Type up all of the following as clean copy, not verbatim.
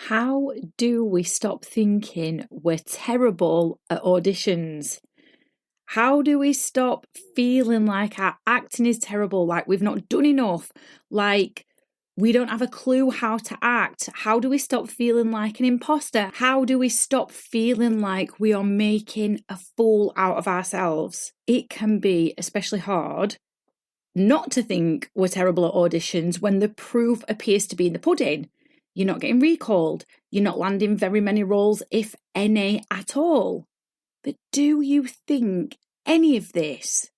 How do we stop thinking we're terrible at auditions? How do we stop feeling like our acting is terrible, like we've not done enough, like we don't have a clue how to act? How do we stop feeling like an imposter? How do we stop feeling like we are making a fool out of ourselves? It can be especially hard not to think we're terrible at auditions when the proof appears to be in the pudding. You're not getting recalled. You're not landing very many roles, if any at all. But do you think any of this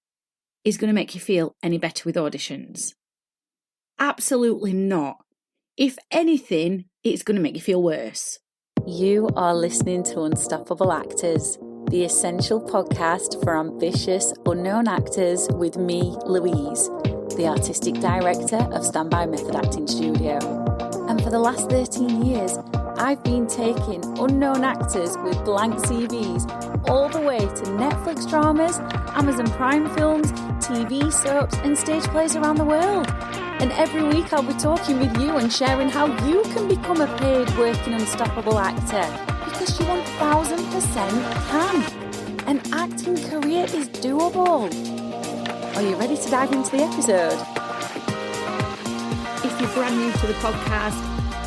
is going to make you feel any better with auditions? Absolutely not. If anything, it's going to make you feel worse. You are listening to Unstoppable Actors, the essential podcast for ambitious, unknown actors with me, Louise, the artistic director of Standby Method Acting Studio. And for the last 13 years, I've been taking unknown actors with blank CVs all the way to Netflix dramas, Amazon Prime films, TV soaps and stage plays around the world. And every week I'll be talking with you and sharing how you can become a paid working unstoppable actor, because you 1000% can. An acting career is doable. Are you ready to dive into the episode? If you're brand new to the podcast,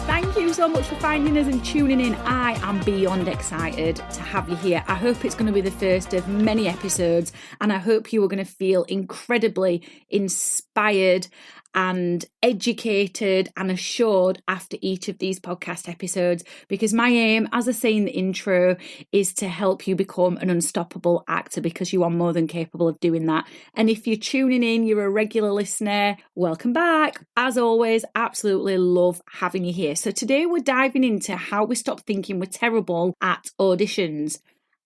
thank you so much for finding us and tuning in. I am beyond excited to have you here. I hope it's going to be the first of many episodes, and I hope you are going to feel incredibly inspired and educated and assured after each of these podcast episodes, because my aim, as I say in the intro, is to help you become an unstoppable actor, because you are more than capable of doing that. And if you're tuning in, you're a regular listener, welcome back. As always, absolutely love having you here. So today we're diving into how we stop thinking we're terrible at auditions.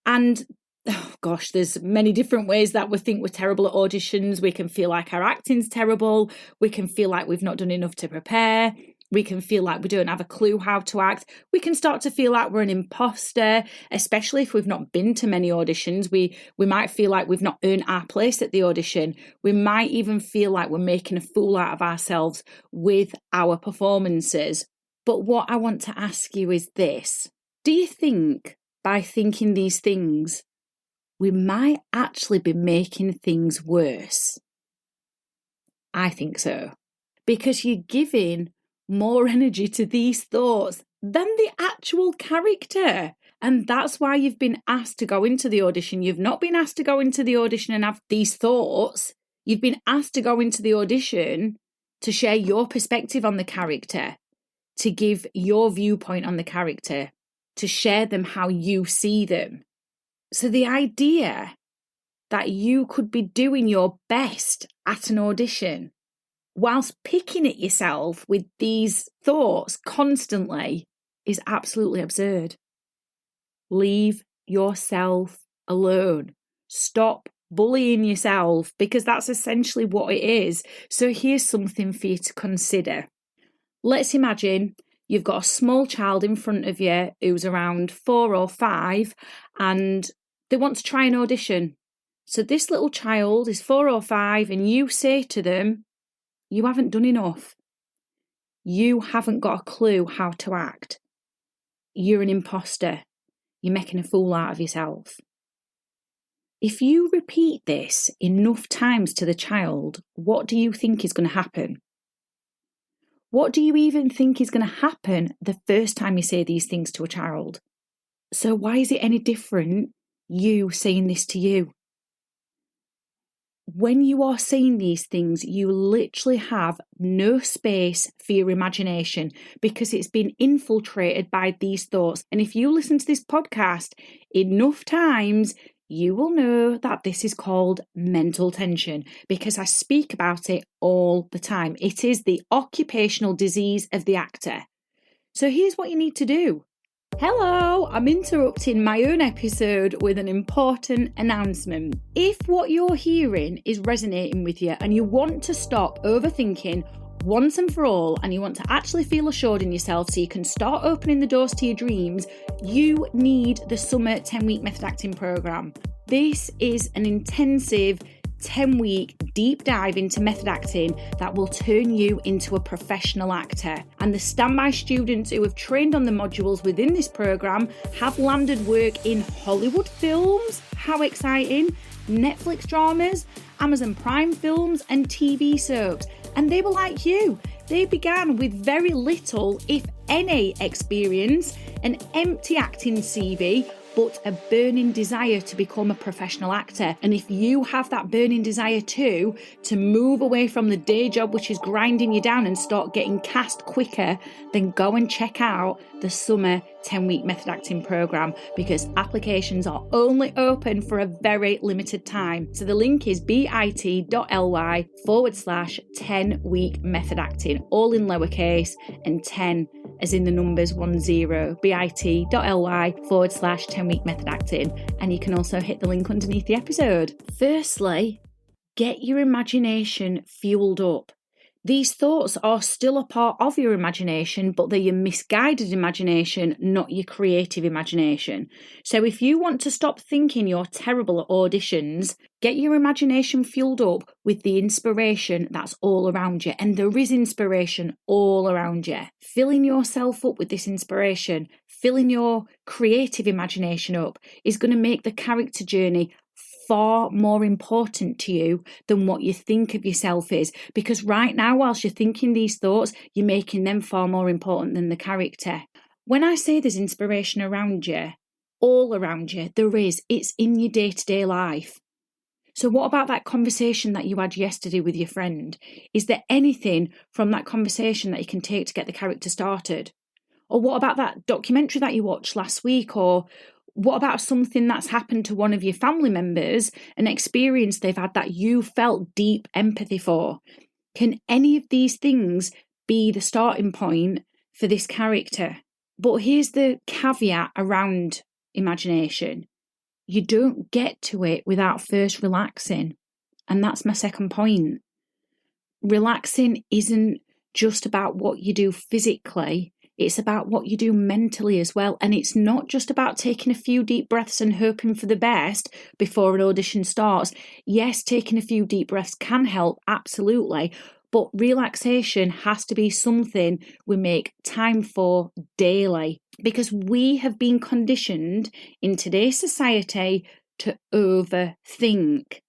And oh gosh, there's many different ways that we think we're terrible at auditions. We can feel like our acting's terrible. We can feel like we've not done enough to prepare. We can feel like we don't have a clue how to act. We can start to feel like we're an imposter, especially if we've not been to many auditions. We might feel like we've not earned our place at the audition. We might even feel like we're making a fool out of ourselves with our performances. But what I want to ask you is this. Do you think by thinking these things, we might actually be making things worse? I think so. Because you're giving more energy to these thoughts than the actual character. And that's why you've been asked to go into the audition. You've not been asked to go into the audition and have these thoughts. You've been asked to go into the audition to share your perspective on the character, to give your viewpoint on the character, to share them how you see them. So the idea that you could be doing your best at an audition whilst picking at yourself with these thoughts constantly is absolutely absurd. Leave yourself alone. Stop bullying yourself, because that's essentially what it is. So here's something for you to consider. Let's imagine you've got a small child in front of you who's around 4 or 5 and they want to try an audition. So this little child is 4 or 5 and you say to them, you haven't done enough. You haven't got a clue how to act. You're an imposter. You're making a fool out of yourself. If you repeat this enough times to the child, what do you think is going to happen? What do you even think is going to happen the first time you say these things to a child? So why is it any different you saying this to you? When you are saying these things, you literally have no space for your imagination, because it's been infiltrated by these thoughts. And if you listen to this podcast enough times, you will know that this is called mental tension, because I speak about it all the time. It is the occupational disease of the actor. So here's what you need to do. Hello, I'm interrupting my own episode with an important announcement. If what you're hearing is resonating with you and you want to stop overthinking once and for all, and you want to actually feel assured in yourself so you can start opening the doors to your dreams, you need the Summer 10-Week Method Acting Programme. This is an intensive 10-week deep dive into method acting that will turn you into a professional actor. And the standby students who have trained on the modules within this program have landed work in Hollywood films. How exciting! Netflix dramas, Amazon Prime films, and TV soaps. And they were like you. They began with very little, if any, experience, an empty acting CV, but a burning desire to become a professional actor. And if you have that burning desire too, to move away from the day job which is grinding you down and start getting cast quicker, then go and check out the summer 10-week method acting program, because applications are only open for a very limited time. So the link is bit.ly/10-week method acting, all in lowercase and 10 as in the numbers 10, bit.ly/10-week method acting. And you can also hit the link underneath the episode. Firstly, get your imagination fueled up. These thoughts are still a part of your imagination, but they're your misguided imagination, not your creative imagination. So if you want to stop thinking you're terrible at auditions, get your imagination fueled up with the inspiration that's all around you. And there is inspiration all around you. Filling yourself up with this inspiration, filling your creative imagination up, is going to make the character journey far more important to you than what you think of yourself is. Because right now, whilst you're thinking these thoughts, you're making them far more important than the character. When I say there's inspiration around you, all around you, there is. It's in your day-to-day life. So what about that conversation that you had yesterday with your friend? Is there anything from that conversation that you can take to get the character started? Or what about that documentary that you watched last week? Or what about something that's happened to one of your family members, an experience they've had that you felt deep empathy for? Can any of these things be the starting point for this character? But here's the caveat around imagination. You don't get to it without first relaxing. And that's my second point. Relaxing isn't just about what you do physically. It's about what you do mentally as well. And it's not just about taking a few deep breaths and hoping for the best before an audition starts. Yes, taking a few deep breaths can help, absolutely. But relaxation has to be something we make time for daily, because we have been conditioned in today's society to overthink.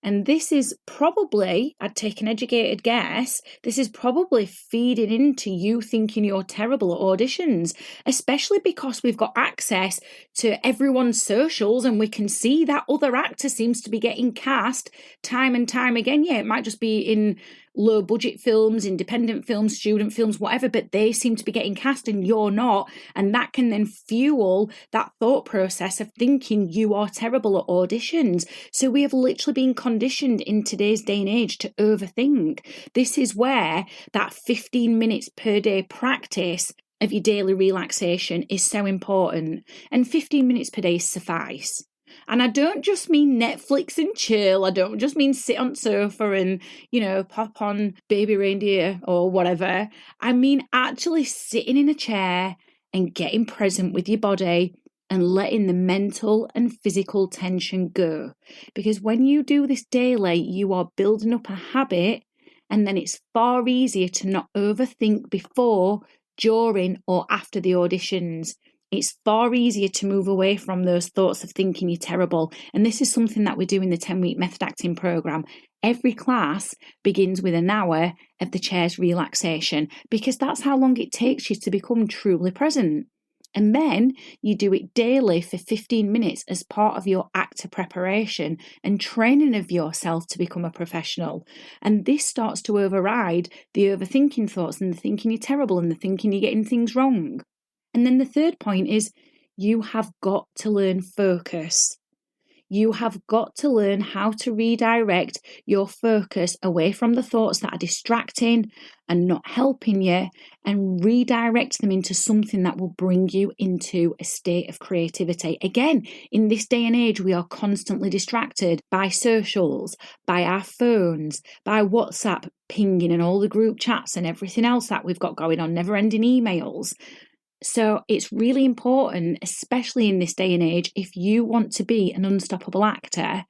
And this is probably, I'd take an educated guess, this is probably feeding into you thinking you're terrible at auditions, especially because we've got access to everyone's socials and we can see that other actor seems to be getting cast time and time again. Yeah, it might just be in low budget films, independent films, student films, whatever, but they seem to be getting cast and you're not. And that can then fuel that thought process of thinking you are terrible at auditions. So we have literally been conditioned in today's day and age to overthink. This is where that 15 minutes per day practice of your daily relaxation is so important. And 15 minutes per day suffice. And I don't just mean Netflix and chill. I don't just mean sit on sofa and, pop on Baby Reindeer or whatever. I mean actually sitting in a chair and getting present with your body and letting the mental and physical tension go. Because when you do this daily, you are building up a habit, and then it's far easier to not overthink before, during, or after the auditions. It's far easier to move away from those thoughts of thinking you're terrible. And this is something that we do in the 10-week method acting program. Every class begins with an hour of the chair's relaxation, because that's how long it takes you to become truly present. And then you do it daily for 15 minutes as part of your actor preparation and training of yourself to become a professional. And this starts to override the overthinking thoughts and the thinking you're terrible and the thinking you're getting things wrong. And then the third point is you have got to learn focus. You have got to learn how to redirect your focus away from the thoughts that are distracting and not helping you, and redirect them into something that will bring you into a state of creativity. Again, in this day and age, we are constantly distracted by socials, by our phones, by WhatsApp pinging and all the group chats and everything else that we've got going on, never-ending emails. So it's really important, especially in this day and age, if you want to be an unstoppable actor,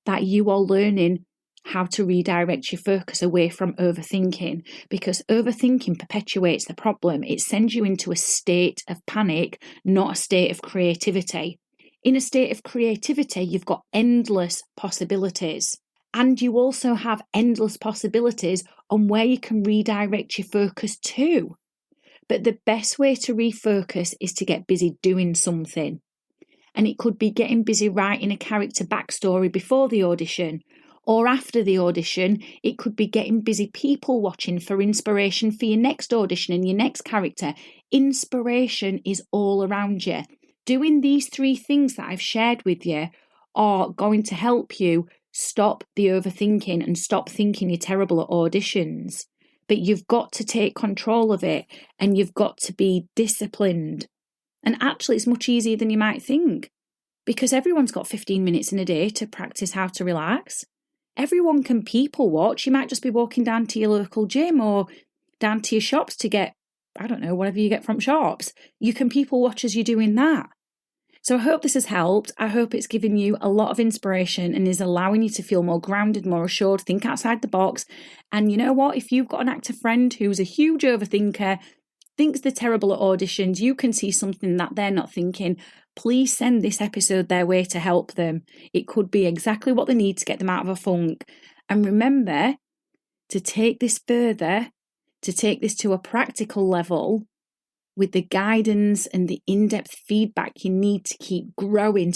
that you are learning how to redirect your focus away from overthinking, because overthinking perpetuates the problem. It sends you into a state of panic, not a state of creativity. In a state of creativity, you've got endless possibilities. And you also have endless possibilities on where you can redirect your focus to. But the best way to refocus is to get busy doing something. And it could be getting busy writing a character backstory before the audition, or after the audition. It could be getting busy people watching for inspiration for your next audition and your next character. Inspiration is all around you. Doing these 3 things that I've shared with you are going to help you stop the overthinking and stop thinking you're terrible at auditions. But you've got to take control of it, and you've got to be disciplined. And actually, it's much easier than you might think, because everyone's got 15 minutes in a day to practice how to relax. Everyone can people watch. You might just be walking down to your local gym or down to your shops to get, I don't know, whatever you get from shops. You can people watch as you're doing that. So I hope this has helped. I hope it's given you a lot of inspiration and is allowing you to feel more grounded, more assured, think outside the box. And you know what? If you've got an actor friend who's a huge overthinker, thinks they're terrible at auditions, you can see something that they're not thinking, please send this episode their way to help them. It could be exactly what they need to get them out of a funk. And remember to take this further, to take this to a practical level with the guidance and the in-depth feedback you need to keep growing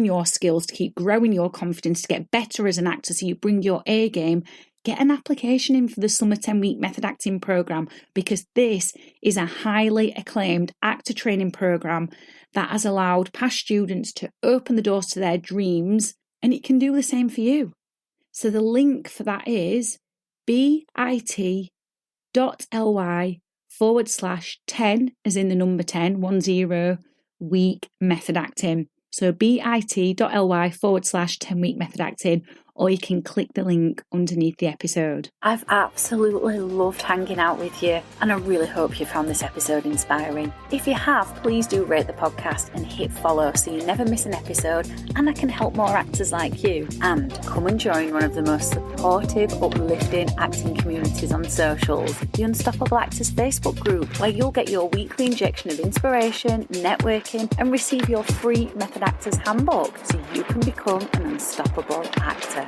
your skills, to keep growing your confidence, to get better as an actor so you bring your A game. Get an application in for the Summer 10-Week Method Acting Programme, because this is a highly acclaimed actor training programme that has allowed past students to open the doors to their dreams, and it can do the same for you. So the link for that is bit.ly/10, as in the number 10, 10, week method acting. So bit.ly/10-week method acting, or you can click the link underneath the episode. I've absolutely loved hanging out with you, and I really hope you found this episode inspiring. If you have, please do rate the podcast and hit follow so you never miss an episode, and I can help more actors like you. And come and join one of the most supportive, uplifting acting communities on socials, the Unstoppable Actors Facebook group, where you'll get your weekly injection of inspiration, networking, and receive your free Method Actors Handbook so you can become an unstoppable actor.